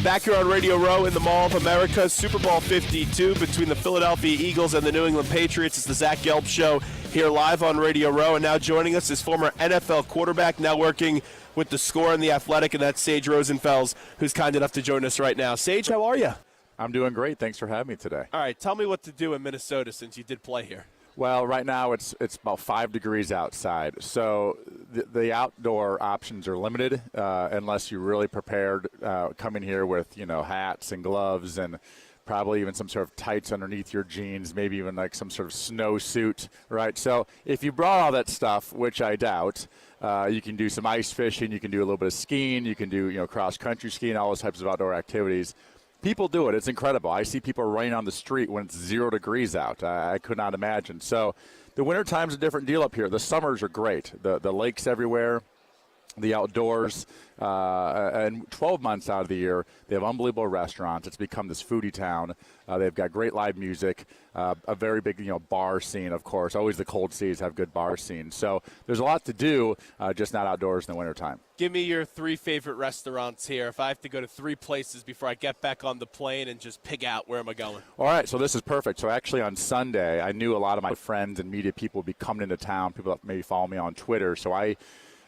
Back here on Radio Row in the Mall of America, Super Bowl 52 between the Philadelphia Eagles and the New England Patriots. It's the Zach Gelb Show here live on Radio Row. And now joining us is former NFL quarterback, now working with The Score and The Athletic, and that's Sage Rosenfels, who's kind enough to join us right now. Sage, how are you? I'm doing great. Thanks for having me today. All right, tell me what to do in Minnesota since you did play here. Well, right now it's about 5 degrees outside, so the outdoor options are limited unless you're really prepared coming here with, hats and gloves and probably even some sort of tights underneath your jeans, maybe even like some sort of snowsuit, right? So if you brought all that stuff, which I doubt, you can do some ice fishing, you can do a little bit of skiing, you can do cross-country skiing, all those types of outdoor activities. People do it. It's incredible. I see people running on the street when it's 0 degrees out. I could not imagine. So the wintertime's a different deal up here. The summers are great. The lakes everywhere, the outdoors, and 12 months out of the year, they have unbelievable restaurants. It's become this foodie town. They've got great live music, a very big, bar scene, of course. Always the cold seas have good bar scenes. So there's a lot to do, just not outdoors in the wintertime. Give me your 3 favorite restaurants here. If I have to go to 3 places before I get back on the plane and just pig out, where am I going? All right, so this is perfect. So actually on Sunday, I knew a lot of my friends and media people would be coming into town, people that maybe follow me on Twitter. So I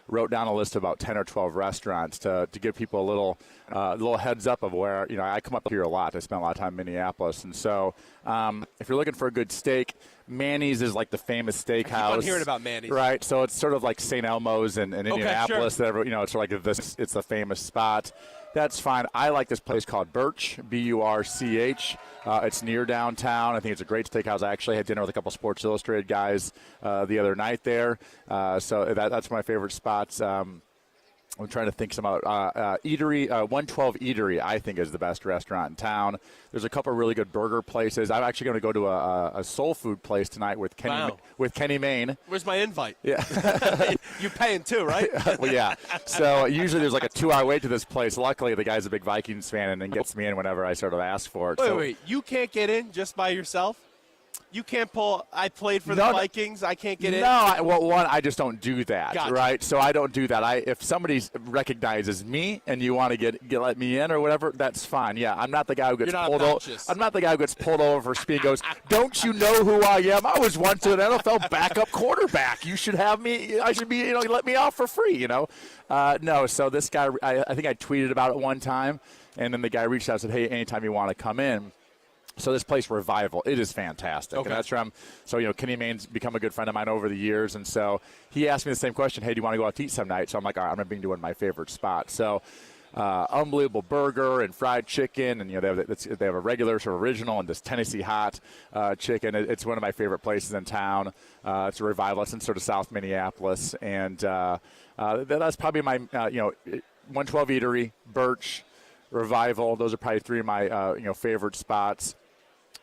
wrote down a list of about 10 or 12 restaurants to give people a little heads up of where, I come up here a lot. I spent a lot of time in Minneapolis. And so if you're looking for a good steak, Manny's is like the famous steakhouse. I keep on hearing about Manny's. Right, so it's sort of like St. Elmo's in Indianapolis. Sure. It's like it's a famous spot. That's fine. I like this place called Birch, B-U-R-C-H. It's near downtown. I think it's a great steakhouse. I actually had dinner with a couple Sports Illustrated guys the other night there. So that's my favorite spots. I'm trying to think some about eatery. 112 Eatery, I think, is the best restaurant in town. There's a couple of really good burger places. I'm actually going to go to a soul food place tonight with Kenny Mayne. Where's my invite? Yeah. You're paying too, right? Well, yeah. So usually there's like a 2-hour wait to this place. Luckily, the guy's a big Vikings fan and then gets me in whenever I sort of ask for it. Wait. You can't get in just by yourself? You can't pull, I played for the Vikings, I can't get in? No, I just don't do that, gotcha. Right? So I don't do that. If somebody recognizes me and you want to let me in or whatever, that's fine. Yeah, I'm not the guy who gets pulled over. I'm not the guy who gets pulled over for speed and goes, don't you know who I am? I was once an NFL backup quarterback. You should have me, I should be, let me off for free, No, so this guy, I think I tweeted about it one time, and then the guy reached out and said, hey, anytime you want to come in. So this place, Revival, it is fantastic. Okay. And that's from, Kenny Mayne's become a good friend of mine over the years. And so he asked me the same question, hey, do you want to go out to eat some night? So I'm like, all right, I'm going to be doing my favorite spot. So unbelievable burger and fried chicken. And, they have a regular sort of original and this Tennessee hot chicken. It's one of my favorite places in town. It's a Revival. It's in sort of South Minneapolis. And that's probably my, 112 Eatery, Birch, Revival. Those are probably 3 of my, favorite spots.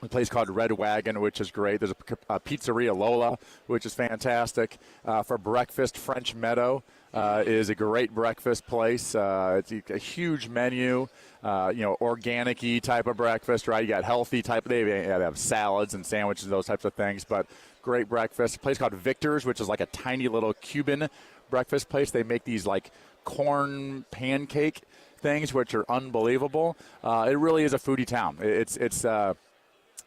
A place called Red Wagon, which is great. There's a Pizzeria Lola, which is fantastic. For breakfast, French Meadow is a great breakfast place. It's a huge menu, organic-y type of breakfast, right? You got healthy type. They have salads and sandwiches, those types of things, but great breakfast. A place called Victor's, which is like a tiny little Cuban breakfast place. They make these like corn pancake things, which are unbelievable. It really is a foodie town.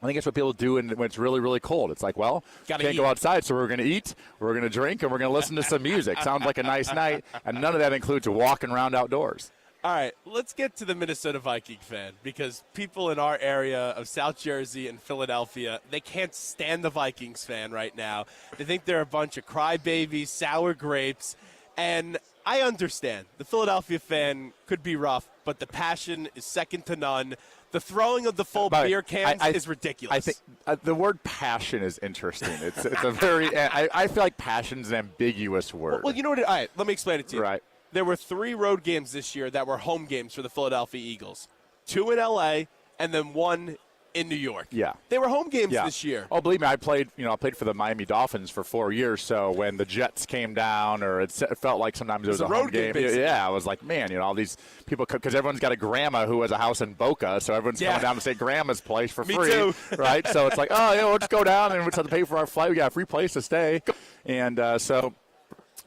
I think it's what people do when it's really, really cold. It's like, well, can't go outside, so we're going to eat, we're going to drink, and we're going to listen to some music. Sounds like a nice night, and none of that includes walking around outdoors. All right, let's get to the Minnesota Viking fan, because people in our area of South Jersey and Philadelphia, they can't stand the Vikings fan right now. They think they're a bunch of crybabies, sour grapes, and I understand. The Philadelphia fan could be rough, but the passion is second to none. The throwing of the full beer cans is ridiculous. I think the word passion is interesting. It's a very I feel like passion's an ambiguous word. Well, you know what? All right, let me explain it to you. Right. There were 3 road games this year that were home games for the Philadelphia Eagles. 2 in L.A. and then 1 in New York. Yeah. They were home games this year. Oh, believe me, I played for the Miami Dolphins for 4 years. So when the Jets came down, or it felt like sometimes it was a home game. Yeah, I was like, man, all these people, because everyone's got a grandma who has a house in Boca, so everyone's coming down to say grandma's place for free. Me too. Right? So it's like, we'll just go down and we'll just have to pay for our flight. We got a free place to stay. And so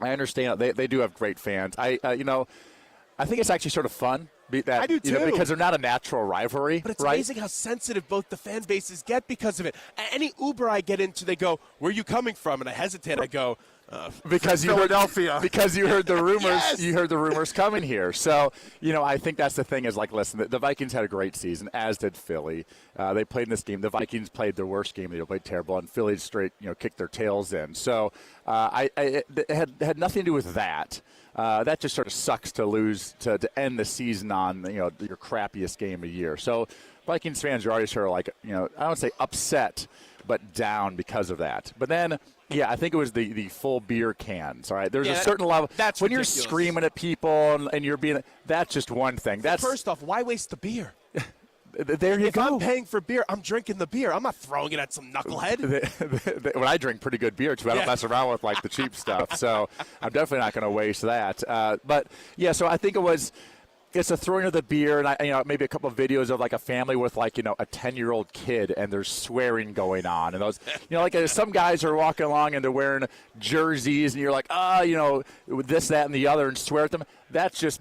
I understand they do have great fans. I think it's actually sort of fun. I do too. Because they're not a natural rivalry. But it's right? amazing how sensitive both the fan bases get because of it. Any Uber I get into, they go, "Where are you coming from?" And I hesitate. I go, because you Philadelphia. Because you heard the rumors. Yes! You heard the rumors coming here. So I think that's the thing. Is like, listen, the Vikings had a great season, as did Philly. They played in this game. The Vikings played their worst game. They played terrible, and Philly straight kicked their tails in. So it had nothing to do with that. That just sort of sucks to lose to end the season on your crappiest game of the year. So Vikings fans are already sort of like I don't say upset, but down because of that. But then I think it was the full beer cans. All right, there's a certain level. That's when ridiculous. You're screaming at people and you're being. That's just one thing. That's first off, why waste the beer? There you if go. I'm paying for beer, I'm drinking the beer. I'm not throwing it at some knucklehead. When I drink pretty good beer, too, I don't mess around with, the cheap stuff. So I'm definitely not going to waste that. So I think it's a throwing of the beer, and maybe a couple of videos of, a family with, a 10-year-old kid, and there's swearing going on. And those, some guys are walking along, and they're wearing jerseys, and you're like, this, that, and the other, and swear at them. That's just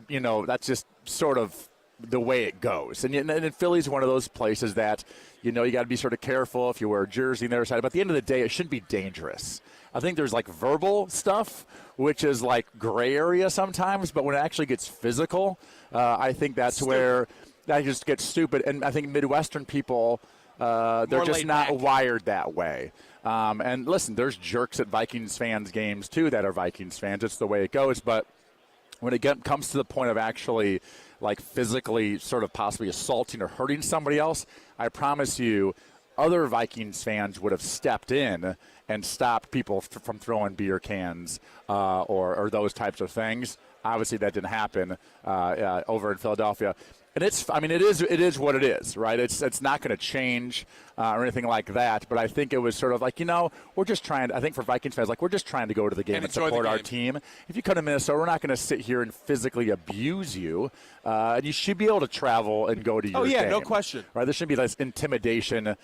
sort of the way it goes. And Philly's one of those places that, you got to be sort of careful if you wear a jersey on the other side. But at the end of the day, it shouldn't be dangerous. I think there's verbal stuff, which is gray area sometimes. But when it actually gets physical, I think that's where that just gets stupid. And I think Midwestern people, they're just not wired that way. And listen, there's jerks at Vikings fans games too that are Vikings fans. It's the way it goes. But when it comes to the point of actually physically sort of possibly assaulting or hurting somebody else, I promise you other Vikings fans would have stepped in and stopped people from throwing beer cans or those types of things. Obviously, that didn't happen over in Philadelphia. And it is what it is, right? It's not going to change or anything like that. But I think it was sort of we're just trying. I think for Vikings fans, we're just trying to go to the game and support our team. If you come to Minnesota, we're not going to sit here and physically abuse you. And you should be able to travel and go to your game. No question. Right? There shouldn't be this intimidation.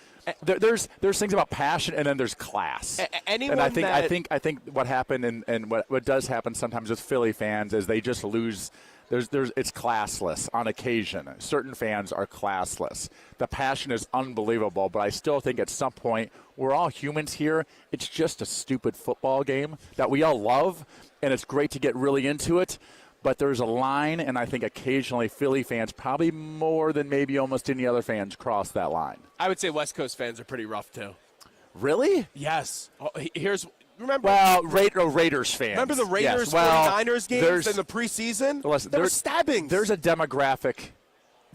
There's things about passion, and then there's class. Anyone and I think what happened and what does happen sometimes with Philly fans is they just lose. It's classless on occasion. Certain fans are classless. The passion is unbelievable, but I still think at some point we're all humans here. It's just a stupid football game that we all love, and it's great to get really into it. But there's a line, and I think occasionally Philly fans, probably more than maybe almost any other fans, cross that line. I would say West Coast fans are pretty rough too. Really? Yes. Remember? Well, Raiders fans. Remember the Raiders 49ers games in the preseason? There were stabbings. There's a demographic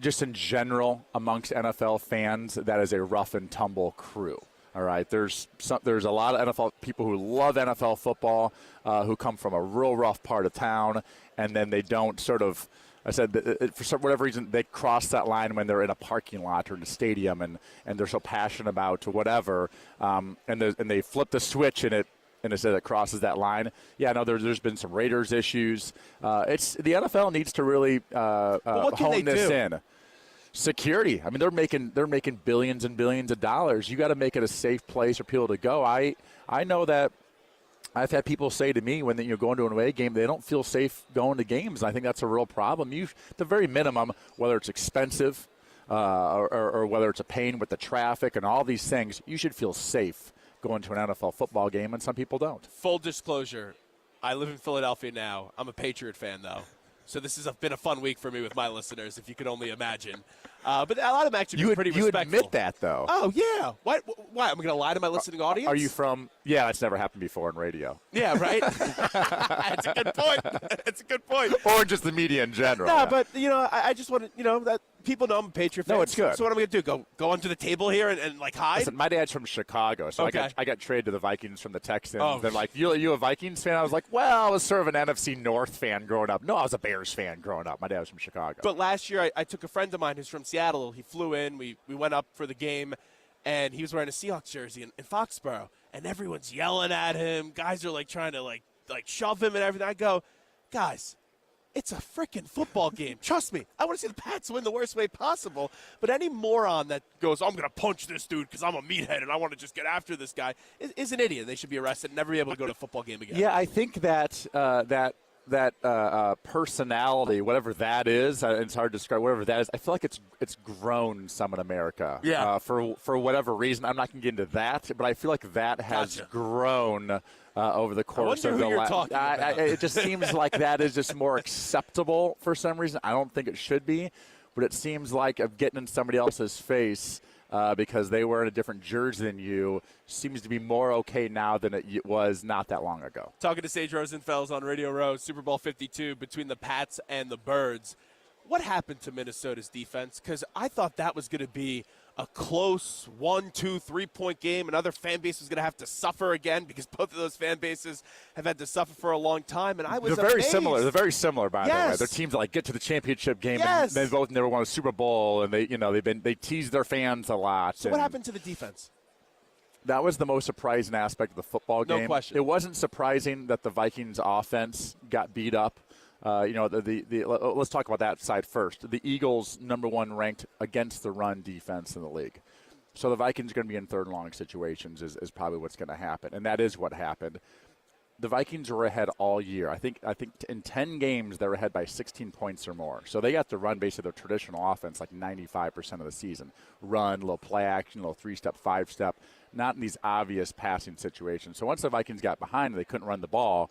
just in general amongst NFL fans that is a rough and tumble crew. All right, there's a lot of NFL people who love NFL football who come from a real rough part of town, and then they don't sort of. I said for whatever reason they cross that line when they're in a parking lot or in a stadium, and they're so passionate about whatever, and they flip the switch and it says it crosses that line. Yeah, no, there's been some Raiders issues. The NFL needs to really hone this in. Security. I mean, they're making billions and billions of dollars. You got to make it a safe place for people to go. I know that I've had people say to me when you go into an away game, they don't feel safe going to games. And I think that's a real problem. At the very minimum, whether it's expensive or whether it's a pain with the traffic and all these things, you should feel safe going to an NFL football game, and some people don't. Full disclosure, I live in Philadelphia now. I'm a Patriot fan, though. So this has been a fun week for me with my listeners, if you could only imagine. But a lot of them actually been pretty respectful. You admit that, though. Oh, yeah. Why? Am I going to lie to my listening audience? Are you from – yeah, that's never happened before in radio. Yeah, right? That's a good point. That's a good point. Or just the media in general. No, but, I just want to, that people know I'm a Patriot fan. No, it's good. So what am I going to do? Go onto the table here and hide? Listen, my dad's from Chicago, so okay. I got traded to the Vikings from the Texans. Oh. They're like, you a Vikings fan? I was like, well, I was sort of an NFC North fan growing up. No, I was a Bears fan growing up. My dad was from Chicago. But last year I took a friend of mine who's from Seattle. He flew in. We went up for the game, and he was wearing a Seahawks jersey in Foxborough, and everyone's yelling at him. Guys are trying to like shove him and everything. I go, guys, it's a freaking football game. Trust me. I want to see the Pats win the worst way possible. But any moron that goes, I'm going to punch this dude because I'm a meathead and I want to just get after this guy is an idiot. They should be arrested and never be able to go to a football game again. Yeah, I think that personality, whatever that is, it's hard to describe. Whatever that is, I feel like it's grown some in America. Yeah. For whatever reason, I'm not going to get into that, but I feel like that has grown over the course of the last. It just seems like that is just more acceptable for some reason. I don't think it should be, but it seems like of getting in somebody else's face. Because they were in a different jersey than you, seems to be more okay now than it was not that long ago. Talking to Sage Rosenfels on Radio Row, Super Bowl 52 between the Pats and the Birds. What happened to Minnesota's defense? Because I thought that was going to be a close 1, 2, 3-point game. Another fan base was going to have to suffer again because both of those fan bases have had to suffer for a long time. And I was They're very amazed. similar. They're very similar, by the way. They're teams that like get to the championship game and they both never won a Super Bowl, and they tease their fans a lot. So what happened to the defense? That was the most surprising aspect of the football game. No question. It wasn't surprising that the Vikings offense got beat up. Let's talk about that side first. The Eagles, number 1 ranked against the run defense in the league. So the Vikings are going to be in third and long situations is probably what's going to happen, and that is what happened. The Vikings were ahead all year. I think in 10 games they were ahead by 16 points or more. So they got to run basically their traditional offense like 95% of the season. Run, little play action, little 3-step, 5-step, not in these obvious passing situations. So once the Vikings got behind and they couldn't run the ball,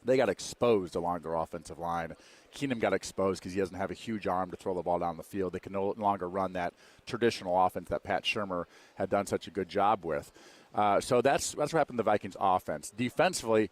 they got exposed along their offensive line. Keenum got exposed because he doesn't have a huge arm to throw the ball down the field. They can no longer run that traditional offense that Pat Shurmur had done such a good job with. So that's what happened to the Vikings offense. Defensively,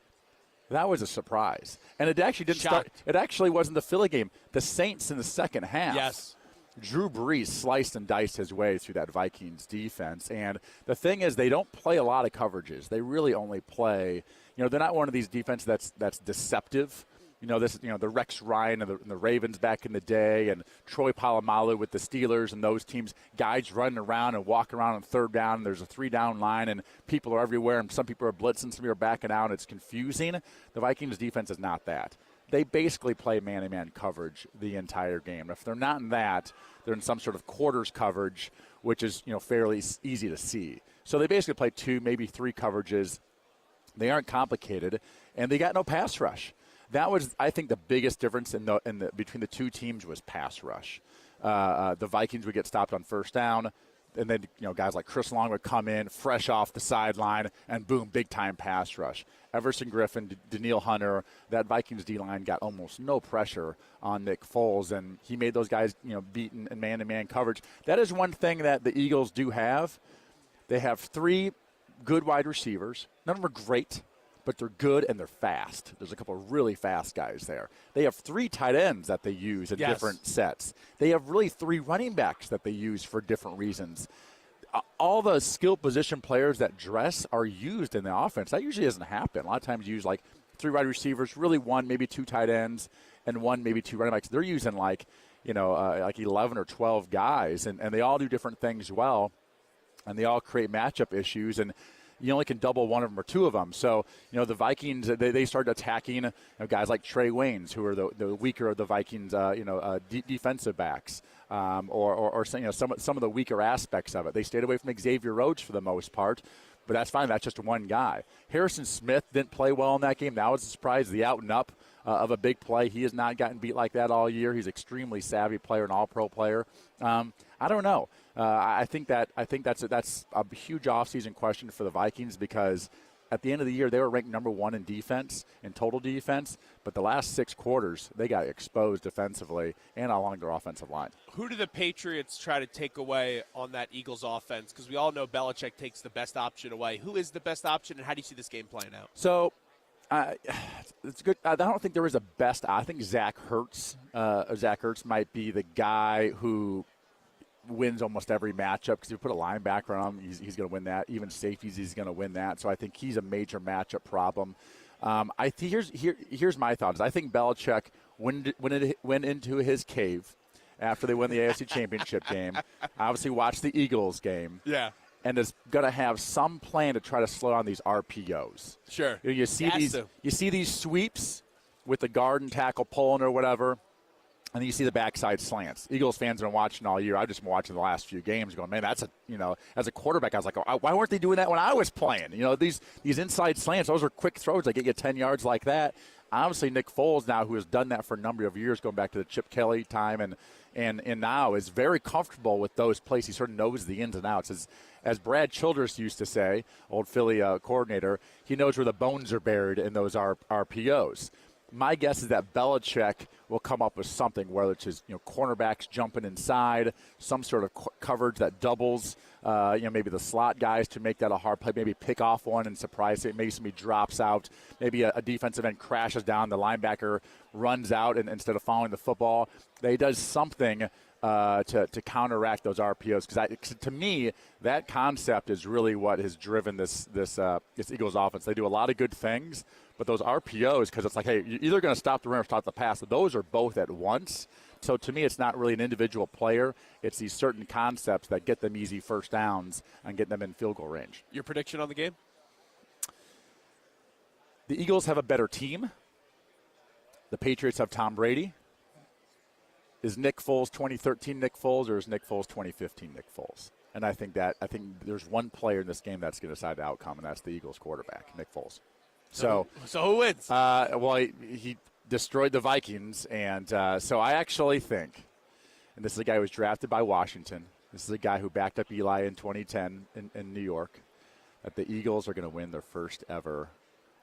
that was a surprise. And it actually didn't start. It actually wasn't the Philly game. The Saints in the second half. Yes. Drew Brees sliced and diced his way through that Vikings defense. And the thing is, they don't play a lot of coverages. They really only play, they're not one of these defenses that's deceptive. The Rex Ryan and the Ravens back in the day, and Troy Polamalu with the Steelers and those teams, guys running around and walking around on third down, and there's a 3-down line, and people are everywhere, and some people are blitzing, some people are backing out, and it's confusing. The Vikings defense is not that. They basically play man-to-man coverage the entire game. If they're not in that, they're in some sort of quarters coverage, which is fairly easy to see. So they basically play 2, maybe 3 coverages. They aren't complicated, and they got no pass rush. That was, I think, the biggest difference between the two teams was pass rush. The Vikings would get stopped on first down, and then guys like Chris Long would come in fresh off the sideline, and boom, big-time pass rush. Everson Griffin, Daniil Hunter, that Vikings D-line got almost no pressure on Nick Foles, and he made those guys beaten in man-to-man coverage. That is one thing that the Eagles do have. They have 3 good wide receivers. None of them are great, but they're good and they're fast. There's a couple of really fast guys there. They have 3 tight ends that they use in different sets. They have really 3 running backs that they use for different reasons. All the skill position players that dress are used in the offense. That usually doesn't happen. A lot of times you use like 3 wide receivers, really 1, maybe 2 tight ends, and 1, maybe 2 running backs. They're using like 11 or 12 guys, and they all do different things well, and they all create matchup issues, and you only can double 1 of them or 2 of them. So, the Vikings, they started attacking guys like Trey Waynes, who are the weaker of the Vikings, defensive backs, or some of the weaker aspects of it. They stayed away from Xavier Rhodes for the most part, but that's fine. That's just one guy. Harrison Smith didn't play well in that game. That was a surprise. The out and up of a big play. He has not gotten beat like that all year. He's an extremely savvy player, an all-pro player. I don't know. I think that's a huge offseason question for the Vikings, because at the end of the year they were ranked number 1 in defense, in total defense, but the last 6 quarters they got exposed defensively and along their offensive line. Who do the Patriots try to take away on that Eagles offense? Because we all know Belichick takes the best option away. Who is the best option, and how do you see this game playing out? So it's good. I don't think there is a best. I think Zach Ertz might be the guy who wins almost every matchup, because if you put a linebacker on him, he's going to win that. Even safeties, he's going to win that. So I think he's a major matchup problem. I think here's my thoughts. I think Belichick went into his cave after they win the AFC Championship game. Obviously, watched the Eagles game. Yeah. And is going to have some plan to try to slow down these RPOs. Sure. You see these sweeps with the guard and tackle pulling or whatever, and then you see the backside slants. Eagles fans have been watching all year. I've just been watching the last few games going, man, that's as a quarterback, I was like, oh, why weren't they doing that when I was playing? These inside slants, those are quick throws that get you 10 yards like that. obviously Nick Foles now, who has done that for a number of years, going back to the Chip Kelly time, and now is very comfortable with those plays. He sort of knows the ins and outs. As Brad Childress used to say, old Philly coordinator, he knows where the bones are buried in those RPOs. My guess is that Belichick will come up with something, whether it's his cornerbacks jumping inside, some sort of coverage that doubles, maybe the slot guys to make that a hard play, maybe pick off one and surprise it. Maybe somebody drops out. Maybe a defensive end crashes down. The linebacker runs out and instead of following the football. He does something to counteract those RPOs, because to me that concept is really what has driven this Eagles offense. They do a lot of good things, but those RPOs, because it's like, hey, you're either going to stop the run or stop the pass. But those are both at once. So to me, it's not really an individual player. It's these certain concepts that get them easy first downs and get them in field goal range. Your prediction on the game? The Eagles have a better team. The Patriots have Tom Brady. Is Nick Foles 2013 Nick Foles, or is Nick Foles 2015 Nick Foles? And I think there's one player in this game that's going to decide the outcome, and that's the Eagles quarterback, Nick Foles. So who wins? Well, he destroyed the Vikings, and so I actually think, and this is a guy who was drafted by Washington. This is a guy who backed up Eli in 2010 in New York, that the Eagles are going to win their first ever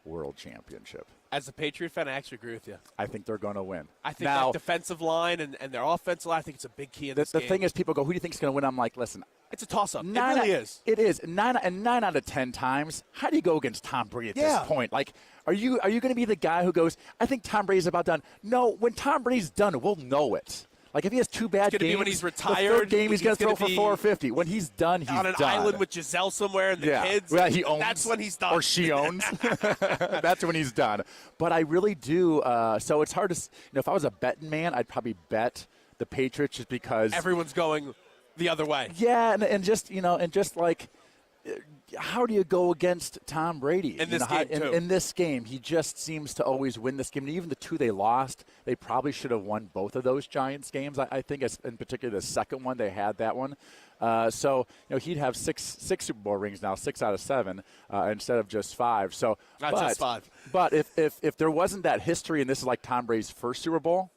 world championship. As a Patriot fan, I actually agree with you. I think they're going to win. I think that defensive line and their offensive line, I think it's a big key in this game. The thing is, people go, who do you think is going to win? I'm like, listen. It's a toss-up. It really is. It is. 9 out of 10 times, how do you go against Tom Brady at this point? Like, are you going to be the guy who goes, I think Tom Brady's about done? No, when Tom Brady's done, we'll know it. Like, if he has two bad games, be when he's retired, the third game he's going to throw for 450. When he's done, he's done. On an island with Giselle somewhere and the kids. Well, he owns. That's when he's done. Or she owns. That's when he's done. But I really do. So it's hard to. If I was a betting man, I'd probably bet the Patriots just because everyone's going the other way. Yeah, and just like, how do you go against Tom Brady in this game? In this game, he just seems to always win this game. And even the two they lost, they probably should have won both of those Giants games. I think, in particular, the second one they had that one. So he'd have six Super Bowl rings now, 6 out of 7 instead of just 5. So not just 5. But if there wasn't that history, and this is like Tom Brady's first Super Bowl,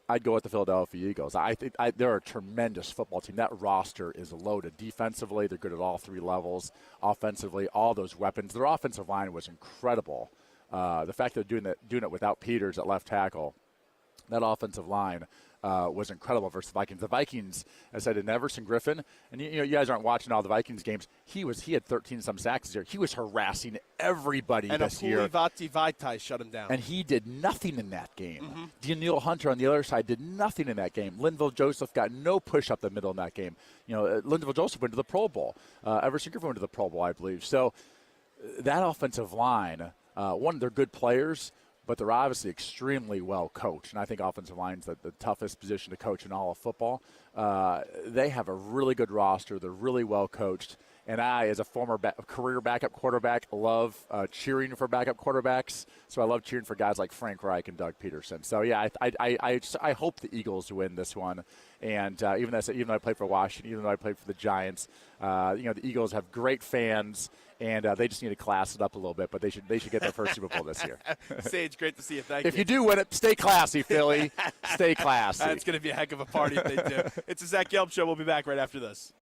I'd go with the Philadelphia Eagles. I think they're a tremendous football team. That roster is loaded. Defensively, they're good at all 3 levels. Offensively, all those weapons. Their offensive line was incredible. The fact that they're doing it without Peters at left tackle, that offensive line was incredible versus the Vikings. The Vikings, as I said, in Everson Griffin, and you guys aren't watching all the Vikings games. He had 13-some sacks this year. He was harassing everybody this year. And Vati Vaitai shut him down. And he did nothing in that game. Mm-hmm. Daniil Hunter on the other side did nothing in that game. Linville Joseph got no push up the middle in that game. Linville Joseph went to the Pro Bowl. Everson Griffin went to the Pro Bowl, I believe. So that offensive line, one, they're good players, but they're obviously extremely well coached. And I think offensive line's the toughest position to coach in all of football. They have a really good roster. They're really well coached. And I, as a former career backup quarterback, love cheering for backup quarterbacks. So I love cheering for guys like Frank Reich and Doug Peterson. So, yeah, I hope the Eagles win this one. And even though I played for Washington, even though I played for the Giants, the Eagles have great fans. And they just need to class it up a little bit, but they should get their first Super Bowl this year. Sage, great to see you. Thank you. If you do win it, stay classy, Philly. Stay classy. It's going to be a heck of a party if they do. It's the Zach Gelb Show. We'll be back right after this.